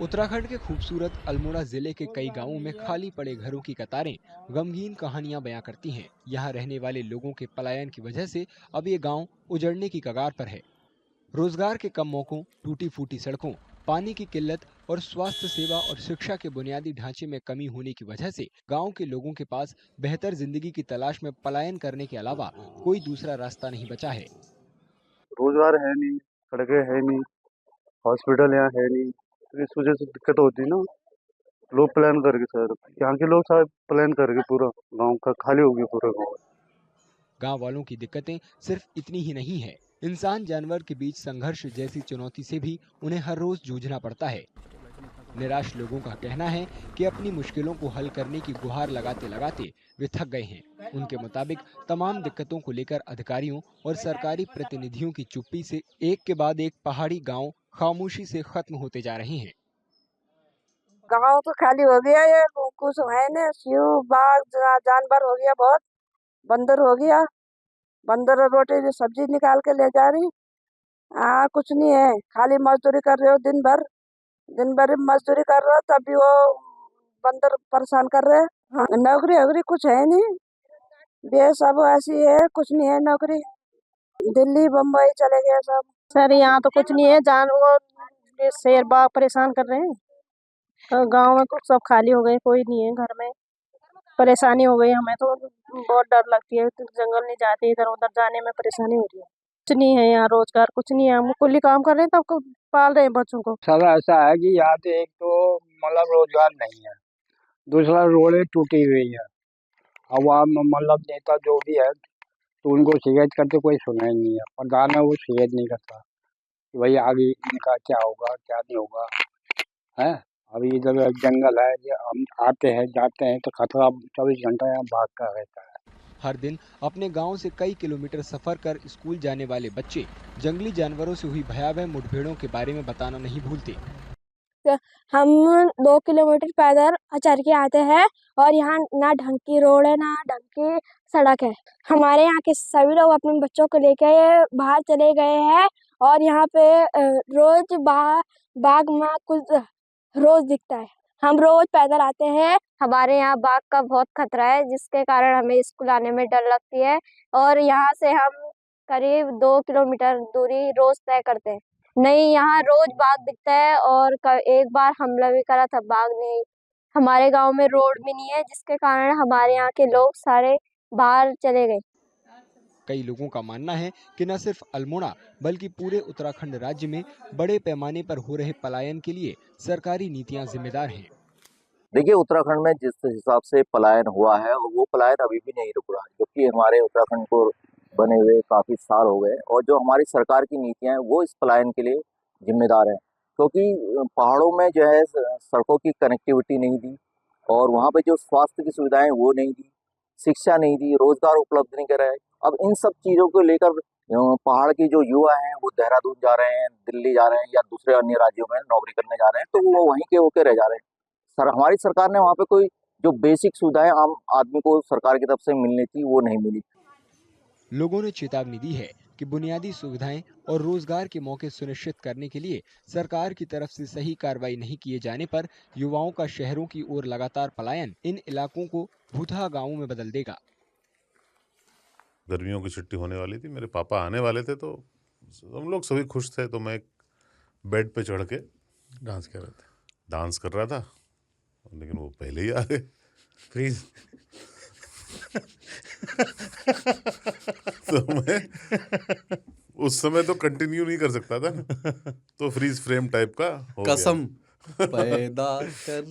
उत्तराखंड के खूबसूरत अल्मोड़ा जिले के कई गांवों में खाली पड़े घरों की कतारें गमगीन कहानियां बयां करती हैं। यहां रहने वाले लोगों के पलायन की वजह से अब ये गांव उजड़ने की कगार पर है। रोजगार के कम मौकों, टूटी फूटी सड़कों, पानी की किल्लत और स्वास्थ्य सेवा और शिक्षा के बुनियादी ढांचे में कमी होने की वजह से गांव के लोगों के पास बेहतर जिंदगी की तलाश में पलायन करने के अलावा कोई दूसरा रास्ता नहीं बचा है। रोजगार है नहीं, सड़कें है नहीं, हॉस्पिटल यहाँ है नहीं, तो इस वजह से दिक्कत होती है ना। लोग प्लान करके सर, यहाँ के लोग सारे प्लान करके पूरा गांव का खाली हो गया पूरा गांव। गांव वालों की दिक्कतें सिर्फ इतनी ही नहीं है। इंसान जानवर के बीच संघर्ष जैसी चुनौती से भी उन्हें हर रोज जूझना पड़ता है। निराश लोगों का कहना है कि अपनी मुश्किलों को हल करने की गुहार लगाते लगाते वे थक गए हैं। उनके मुताबिक तमाम दिक्कतों को लेकर अधिकारियों और सरकारी प्रतिनिधियों की चुप्पी से एक के बाद एक पहाड़ी गांव खामोशी से खत्म होते जा रहे हैं। गाँव तो खाली हो गया, ये कुछ है ना, शिव बाघ जानवर हो गया, बहुत बंदर हो गया। बंदर और रोटी जो सब्जी निकाल के ले जा रही। कुछ नहीं है, खाली मजदूरी कर रहे हो दिन भर मजदूरी कर रहे हो, तब भी वो बंदर परेशान कर रहे हैं। हाँ, नौकरी वोकरी कुछ है नहीं, ये सब ऐसी है, कुछ नहीं है नौकरी। दिल्ली बम्बई चले गए सब। सर यहाँ तो कुछ नहीं है, जानवर ये शेर बाघ परेशान कर रहे हैं। गांव में कुछ सब खाली हो गए, कोई नहीं है घर में। परेशानी हो गई हमें तो, बहुत डर लगती है, तो जंगल नहीं जाते, इधर उधर जाने में परेशानी हो रही है। कुछ नहीं है यहाँ, रोजगार कुछ नहीं है, हम कुली काम कर रहे हैं, तब पाल रहे हैं बच्चों को। सर ऐसा है कि यहाँ पे एक तो मतलब रोजगार नहीं है, दूसरा रोडें टूटी हुई है। अब वहाँ मतलब नेता जो भी है तो उनको शिकायत करते कोई सुना ही नहीं है, प्रधान है वो शिकायत नहीं करता कि भाई आगे इनका क्या होगा क्या नहीं होगा है। अभी इधर जंगल है, ये हम आते हैं जाते हैं तो खतरा 24 घंटा यहाँ भागता रहता है। हर दिन अपने गांव से कई किलोमीटर सफर कर स्कूल जाने वाले बच्चे जंगली जानवरों से हुई भयावह मुठभेड़ों के बारे में बताना नहीं भूलते। हम 2 किलोमीटर पैदल चल के आते हैं, और यहाँ ना ढंग की रोड है ना ढंग की सड़क है। हमारे यहाँ के सभी लोग अपने बच्चों को लेके बाहर चले गए हैं, और यहाँ पे रोज बाघ माँ कुछ रोज दिखता है। हम रोज पैदल आते हैं, हमारे यहाँ बाघ का बहुत खतरा है, जिसके कारण हमें स्कूल आने में डर लगती है। और यहाँ से हम करीब 2 किलोमीटर दूरी रोज तय करते हैं। नहीं, यहाँ रोज बाघ दिखता है, और एक बार हमला भी करा था बाघ ने। हमारे गांव में रोड भी नहीं है, जिसके कारण हमारे यहाँ के लोग सारे बाहर चले गए। कई लोगों का मानना है कि न सिर्फ अल्मोड़ा बल्कि पूरे उत्तराखंड राज्य में बड़े पैमाने पर हो रहे पलायन के लिए सरकारी नीतियां जिम्मेदार हैं। देखिए, उत्तराखंड में जिस हिसाब से पलायन हुआ है और वो पलायन अभी भी नहीं रुक रहा है, क्योंकि हमारे उत्तराखंड को बने हुए काफ़ी साल हो गए और जो हमारी सरकार की नीतियाँ हैं वो इस पलायन के लिए जिम्मेदार हैं। क्योंकि पहाड़ों में जो है सड़कों की कनेक्टिविटी नहीं दी और वहाँ पे जो स्वास्थ्य की सुविधाएं वो नहीं दी, शिक्षा नहीं दी, रोजगार उपलब्ध नहीं कराए। अब इन सब चीज़ों को लेकर पहाड़ के जो युवा हैं वो देहरादून जा रहे हैं, दिल्ली जा रहे हैं या दूसरे अन्य राज्यों में नौकरी करने जा रहे हैं, तो वो वहीं के होके रह जा रहे हैं। हमारी सरकार ने वहाँ पे कोई जो बेसिक सुविधाएं आम आदमी को सरकार की तरफ से मिलनी थी वो नहीं मिली। लोगों ने चेतावनी दी है कि बुनियादी सुविधाएं और रोजगार के मौके सुनिश्चित करने के लिए सरकार की तरफ से सही कार्रवाई नहीं किए जाने पर युवाओं का शहरों की ओर लगातार पलायन इन इलाकों को भूतहा गांवों में बदल देगा। गर्मियों की छुट्टी होने वाली थी, मेरे पापा आने वाले थे, तो हम लोग सभी खुश थे। तो मैं एक बेड पे चढ़ के डांस कर रहा था, लेकिन वो पहले ही आ गए। प्लीज तो मैं उस समय तो कंटिन्यू नहीं कर सकता था ना, तो फ्रीज फ्रेम टाइप का हो गया। कसम पैदा कर